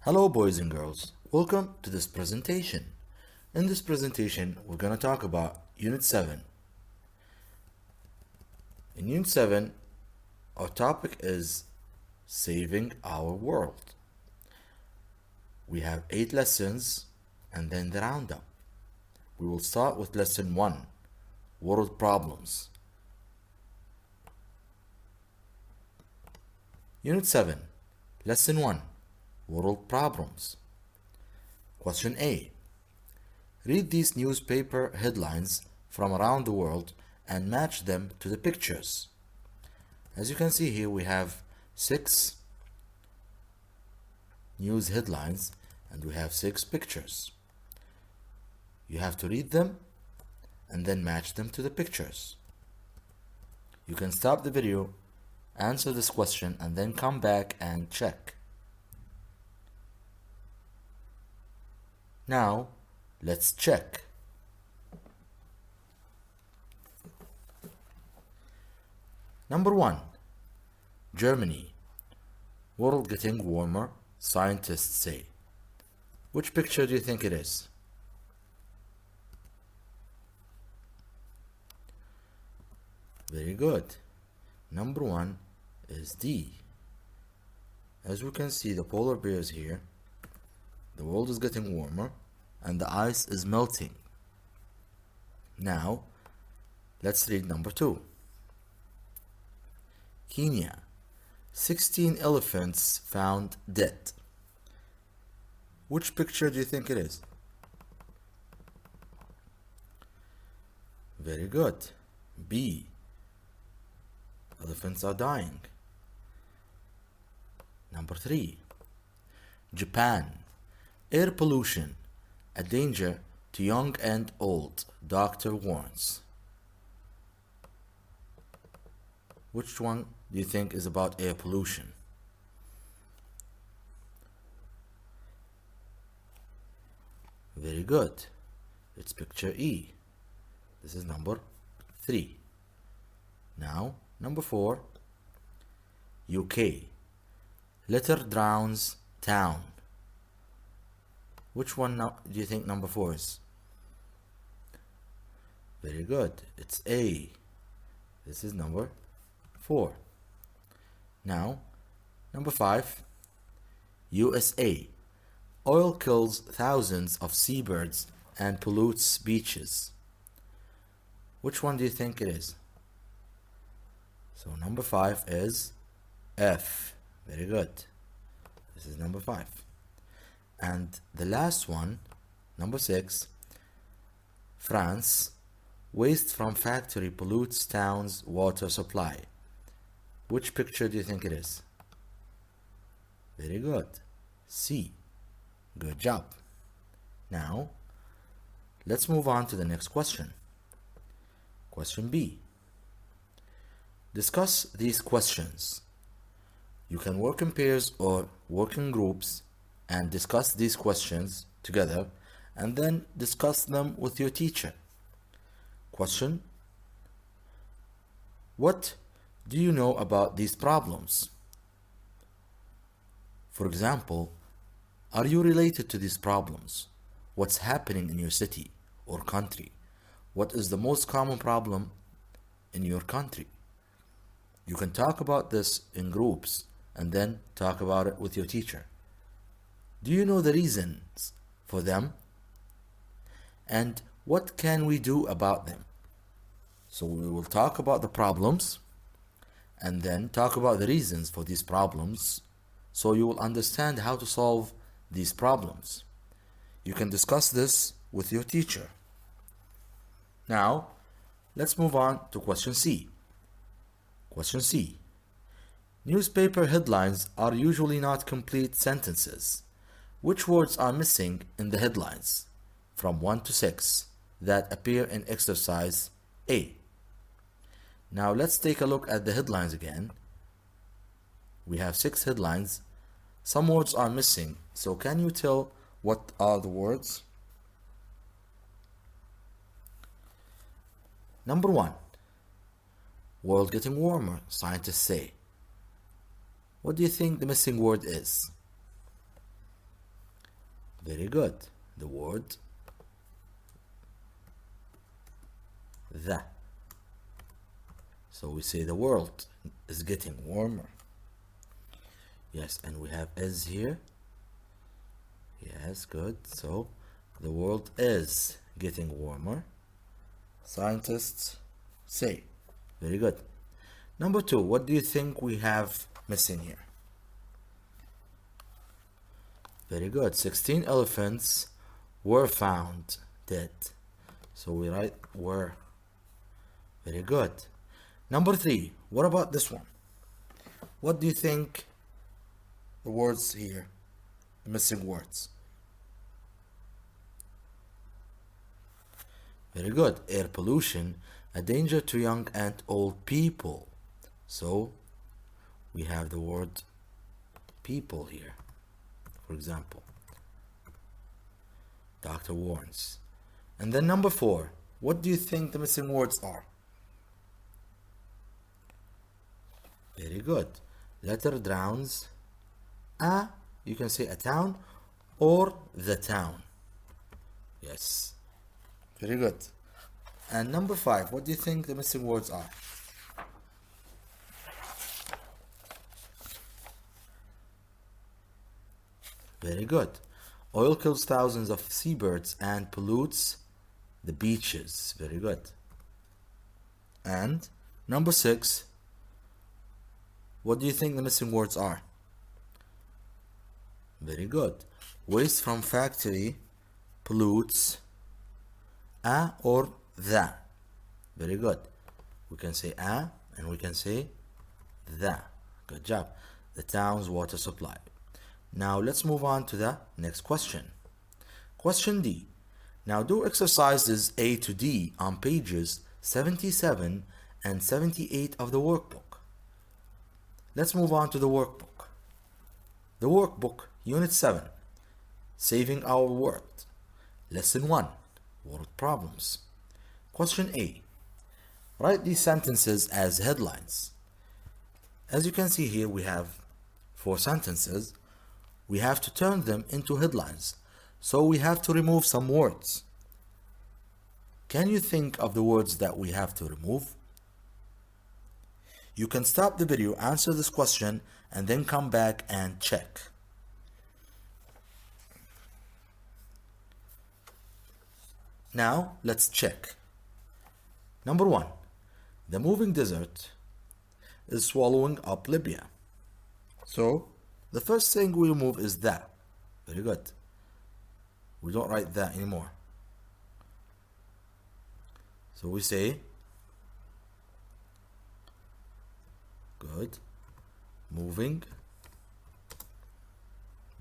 Hello boys and girls, welcome to this presentation. In this presentation, we're going to talk about Unit 7. In Unit 7, our topic is saving our world. We have 8 lessons and then the roundup. We will start with Lesson 1, World Problems. Unit 7, Lesson 1, World Problems. Question A. Read these newspaper headlines from around the world and match them to the pictures. As you can see here, we have 6 news headlines and we have 6 pictures. You have to read them and then match them to the pictures. You can stop the video, answer this question, and then come back and check. Now, let's check. Number 1. Germany. World getting warmer, scientists say. Which picture do you think it is? Very good. Number 1 is D. As we can see, the polar bears here. The world is getting warmer and the ice is melting. Now, let's read number 2. Kenya. 16 elephants found dead. Which picture do you think it is? Very good. B. Elephants are dying. Number 3. Japan. Air pollution, a danger to young and old, doctor warns. Which one do you think is about air pollution? Very good. It's picture E. This is number 3. Now, number 4. UK. Litter drowns town. Which one do you think number 4 is? Very good. It's A. This is number 4. Now, number 5. USA. Oil kills thousands of seabirds and pollutes beaches. Which one do you think it is? So number 5 is F. Very good. This is number 5. And the last one, number 6, France. Waste from factory pollutes town's water supply. Which picture do you think it is? Very good. C. Good job. Now, let's move on to the next question. Question B. Discuss these questions. You can work in pairs or work in groups and discuss these questions together and then discuss them with your teacher. Question: what do you know about these problems? For example, are you related to these problems? What's happening in your city or country? What is the most common problem in your country? You can talk about this in groups and then talk about it with your teacher. Do you know the reasons for them? And what can we do about them? So we will talk about the problems and then talk about the reasons for these problems so you will understand how to solve these problems. You can discuss this with your teacher. Now, let's move on to question C. Question C. Newspaper headlines are usually not complete sentences. Which words are missing in the headlines from 1 to 6 that appear in exercise A? Now let's take a look at the headlines again. We have 6 headlines. Some words are missing, so can you tell what are the words? Number 1. World getting warmer, scientists say. What do you think the missing word is? Very good. The word the. So we say the world is getting warmer. Yes, and we have is here. Yes, good. So the world is getting warmer. Scientists say. Very good. Number 2, what do you think we have missing here? Very good. 16 elephants were found dead. So we write were. Very good. Number 3, what about this one? What do you think the words here, the missing words? Very good. Air pollution, a danger to young and old people. So we have the word people here. For example, doctor warns. And then number 4, what do you think the missing words are? Very good. Letter drowns you can say a town or the town. Yes. Very good. And number 5, what do you think the missing words are? Very good. Oil kills thousands of seabirds and pollutes the beaches. Very good. And number 6, what do you think the missing words are? Very good. Waste from factory pollutes a or the. Very good. We can say a and we can say the. Good job. The town's water supply. Now let's move on to the next question. Question D. Now do exercises A to D on pages 77 and 78 of the workbook. Let's move on to the workbook. The workbook, Unit 7, Saving Our World. Lesson 1, Word Problems. Question A. Write these sentences as headlines. As you can see here, we have 4 sentences. We have to turn them into headlines, so we have to remove some words. Can you think of the words that we have to remove? You can stop the video, answer this question, and then come back and check. Now, let's check. Number 1. The moving desert is swallowing up Libya. So, the first thing we remove is that. Very good. We don't write that anymore. So we say, good, moving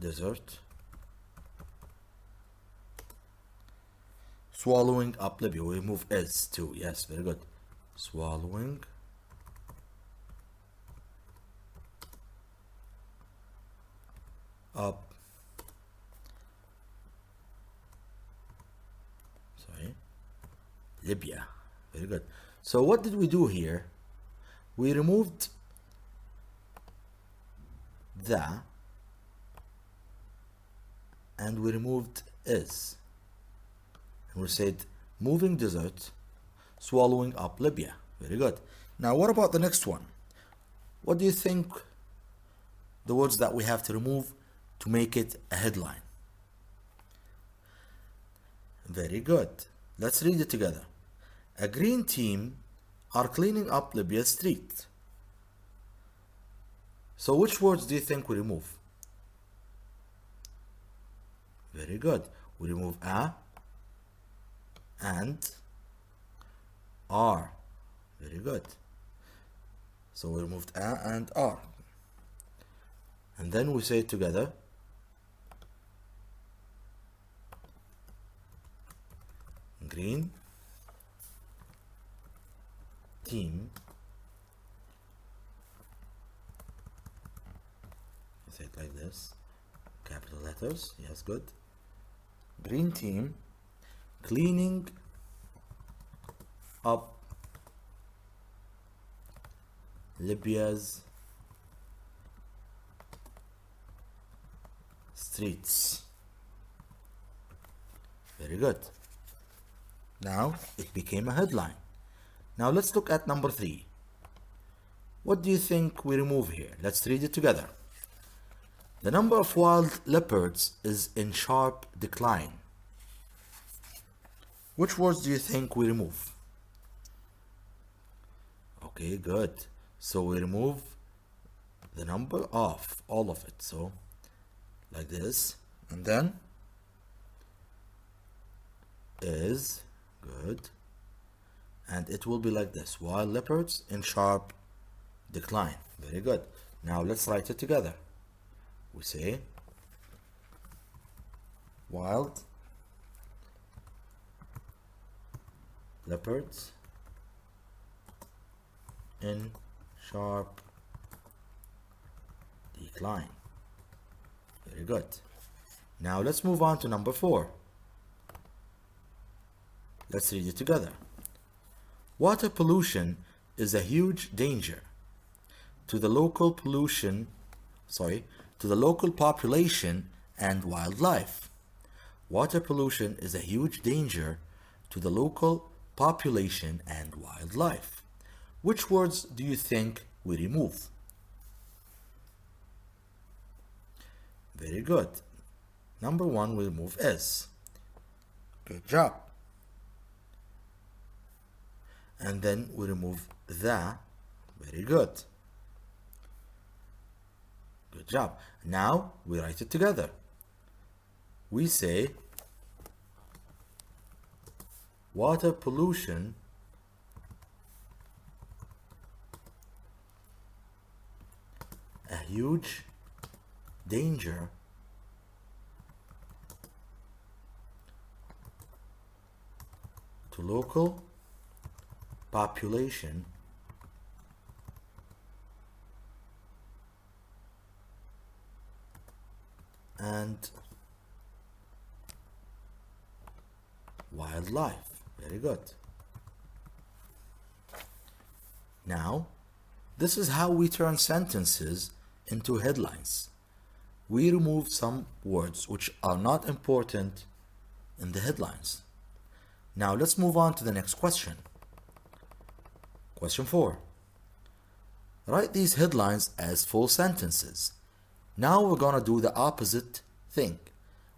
desert swallowing up Libya. We remove is too. Yes, very good. Swallowing up Libya. Very good. So what did we do here? We removed the and we removed is. And we said moving desert swallowing up Libya. Very good. Now what about the next one? What do you think the words that we have to remove to make it a headline? Very good. Let's read it together. A green team are cleaning up Libya's street. So which words do you think we remove? Very good. We remove a and are. Very good. So we removed a and are. And then we say it together. Green team. Say it like this. Capital letters. Yes, good. Green team cleaning up Libya's streets. Very good. Now it became a headline. Now let's look at number 3. What do you think we remove here? Let's read it together. The number of wild leopards is in sharp decline. Which words do you think we remove? Okay, good. So we remove the number of all of it. So like this, and then is good, and it will be like this: wild leopards in sharp decline. Very good. Now let's write it together. We say wild leopards in sharp decline. Very good. Now let's move on to number 4. Let's read it together. Water pollution is a huge danger to the local population and wildlife. Water pollution is a huge danger to the local population and wildlife. Which words do you think we remove? Very good. Number 1, we remove is. Good job. And then we remove the. Very good. Good job. Now we write it together. We say water pollution a huge danger to local population and wildlife. Very good. Now, this is how we turn sentences into headlines. We remove some words which are not important in the headlines. Now let's move on to the next question. Question 4. Write these headlines as full sentences. Now we're going to do the opposite thing.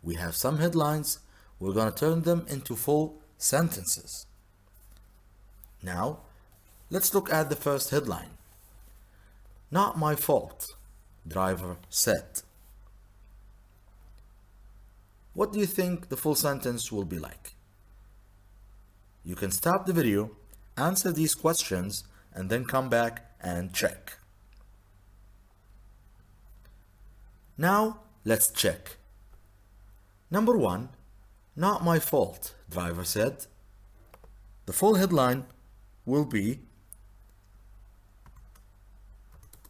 We have some headlines, we're going to turn them into full sentences. Now, let's look at the first headline. Not my fault, driver said. What do you think the full sentence will be like? You can stop the video, answer these questions, and then come back and check. Now, let's check. Number 1, not my fault, driver said. The full headline will be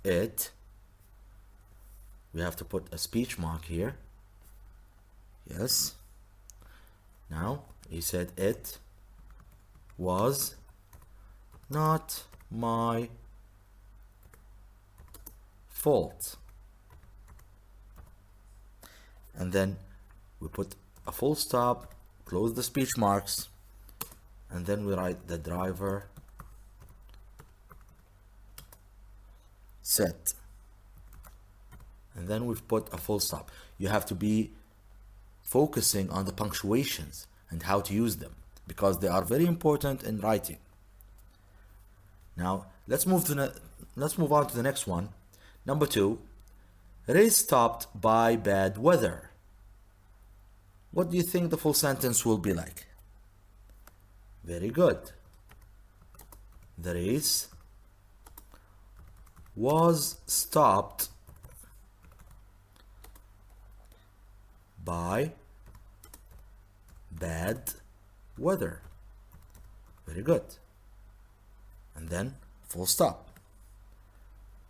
it. We have to put a speech mark here. Yes. Now, he said it was not my fault. And then we put a full stop, close the speech marks, and then we write the driver said. And then we've put a full stop. You have to be focusing on the punctuations and how to use them, because they are very important in writing. Now let's move on to the next one. Number 2, race stopped by bad weather. What do you think the full sentence will be like? Very good. The race was stopped by bad weather. Very good. And then full stop.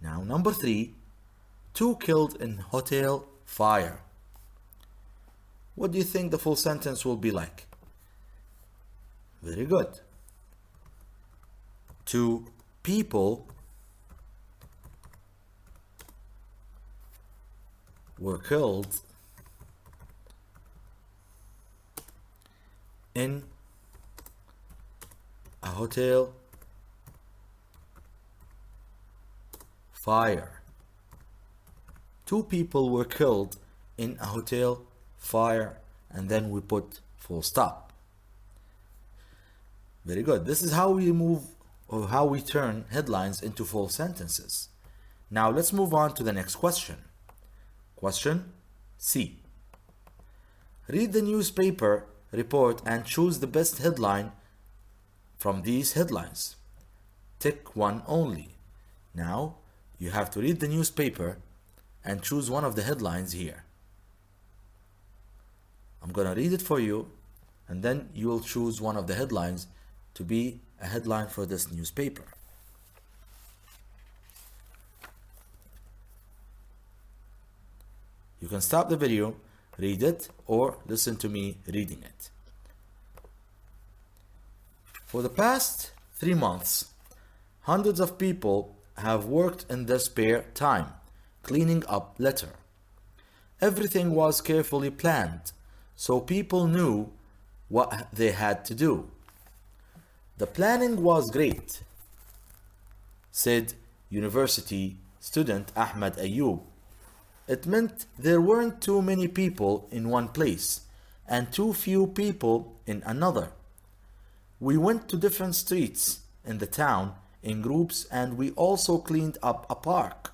Now number 3, 2 killed in hotel fire. What do you think the full sentence will be like? Very good. 2 people were killed in a hotel fire. 2 people were killed in a hotel fire, and then we put full stop. Very good. This is how we move, or how we turn headlines into full sentences. Now let's move on to the next question. Question C. Read the newspaper report and choose the best headline from these headlines. Tick one only. Now you have to read the newspaper and choose one of the headlines here. I'm gonna read it for you, and then you will choose one of the headlines to be a headline for this newspaper. You can stop the video, read it, or listen to me reading it. For the past 3 months, hundreds of people have worked in their spare time, cleaning up litter. Everything was carefully planned, so people knew what they had to do. The planning was great, said university student Ahmed Ayoub. It meant there weren't too many people in one place and too few people in another. We went to different streets in the town in groups, and we also cleaned up a park.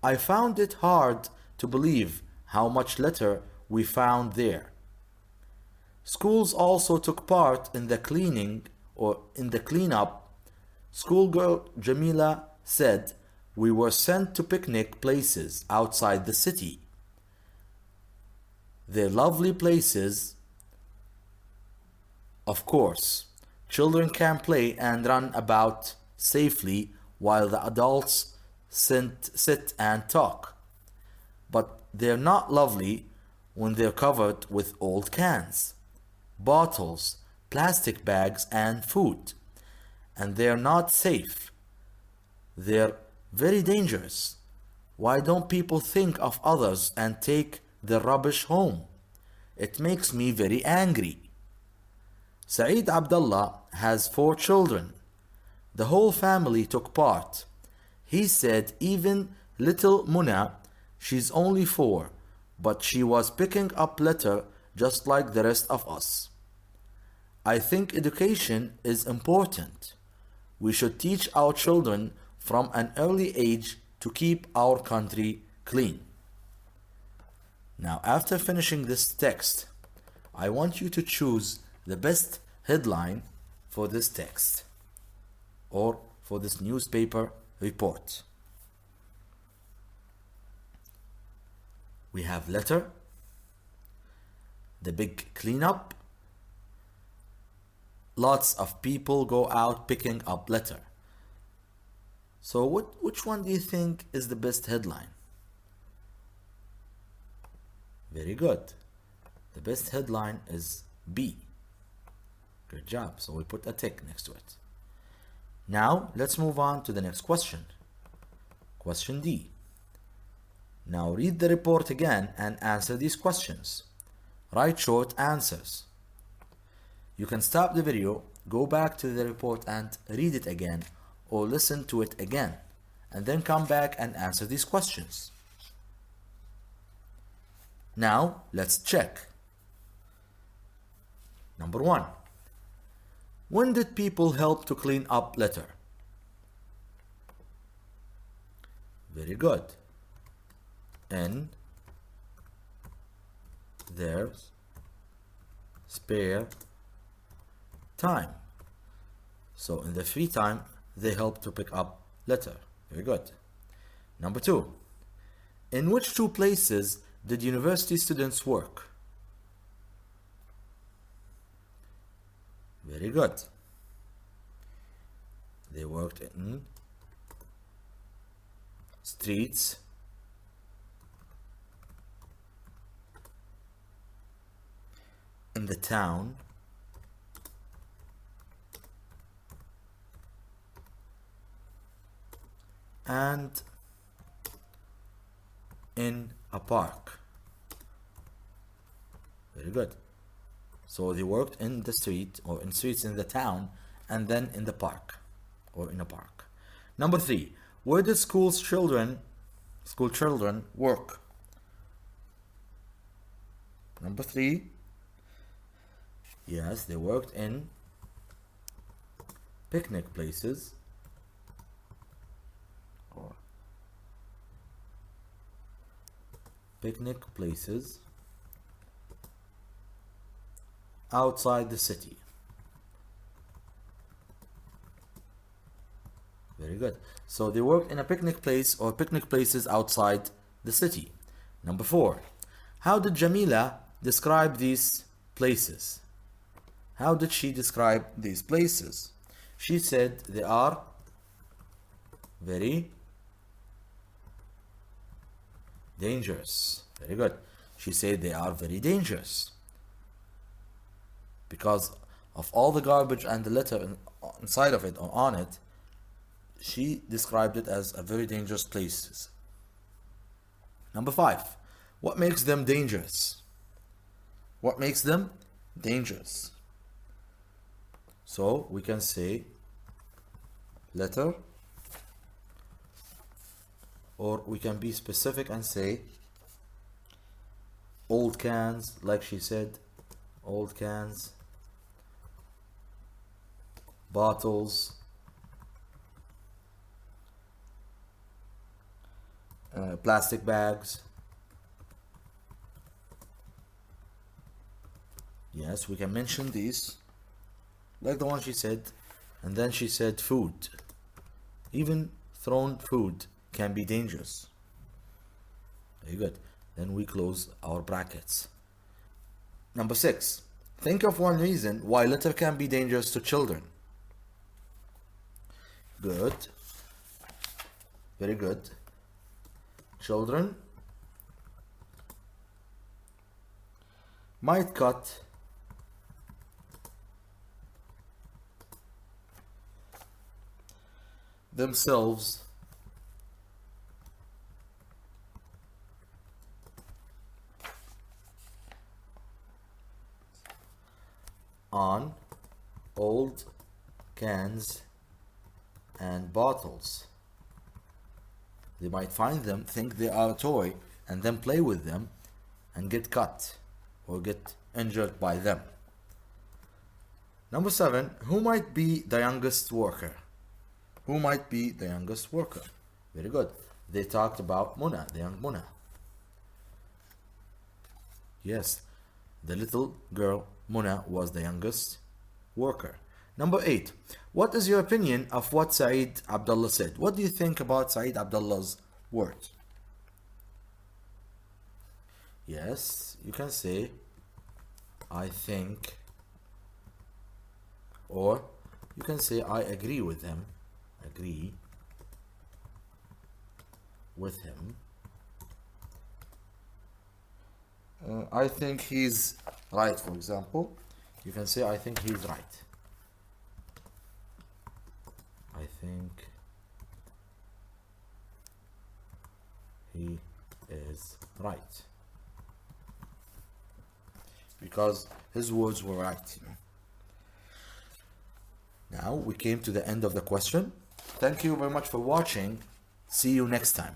I found it hard to believe how much litter we found there. Schools also took part in the cleaning or in the cleanup. Schoolgirl Jamila said we were sent to picnic places outside the city. They're lovely places. Of course, children can play and run about safely while the adults sit and talk. But they're not lovely when they're covered with old cans, bottles, plastic bags, and food. And they're not safe. They're very dangerous. Why don't people think of others and take the rubbish home? It makes me very angry. Saeed Abdullah has 4 children. The whole family took part. He said even little Muna, she's only 4, but she was picking up litter just like the rest of us. I think education is important. We should teach our children from an early age to keep our country clean. Now, after finishing this text, I want you to choose the best headline for this text or for this newspaper report. We have litter, the big cleanup, lots of people go out picking up litter. So which one do you think is the best headline? Very good. The best headline is B. Good job. So we put a tick next to it. Now let's move on to the next question. Question D. Now read the report again and answer these questions. Write short answers. You can stop the video, go back to the report and read it again, or listen to it again, and then come back and answer these questions. Now let's check. Number 1. When did people help to clean up litter? Very good. In their spare time. So in the free time, they help to pick up litter. Very good. Number 2. In which 2 places did university students work? Very good. They worked in streets, in the town, and in a park. Very good. So they worked in the street or in streets in the town and then in the park or in a park. Number 3, where did school children work? Number 3, yes, they worked in picnic places or picnic places outside the city. Very good. So they worked in a picnic place or picnic places outside the city. Number 4, how did Jamila describe these places? How did she describe these places? She said they are very dangerous. Very good. She said they are very dangerous because of all the garbage and the litter inside of it or on it. She described it as a very dangerous places. Number 5, what makes them dangerous? What makes them dangerous? So we can say litter, or we can be specific and say old cans, like she said, old cans, bottles, plastic bags. Yes, we can mention these, like the one she said. And then she said food. Even thrown food can be dangerous. Very good. Then we close our brackets. Number 6, think of one reason why litter can be dangerous to children. Good. Very good. Children might cut themselves on old cans and bottles. They might find them, think they are a toy, and then play with them and get cut or get injured by them. Number 7, who might be the youngest worker? Who might be the youngest worker? Very good. They talked about Muna, the young Muna. Yes, the little girl Muna was the youngest worker. Number 8, what is your opinion of what Saeed Abdullah said? What do you think about Saeed Abdullah's words? Yes, you can say I think, or you can say I agree with him. Agree with him. I think he's right, for example. You can say I think he's right. I think he is right. Because his words were right. Now we came to the end of the question. Thank you very much for watching. See you next time.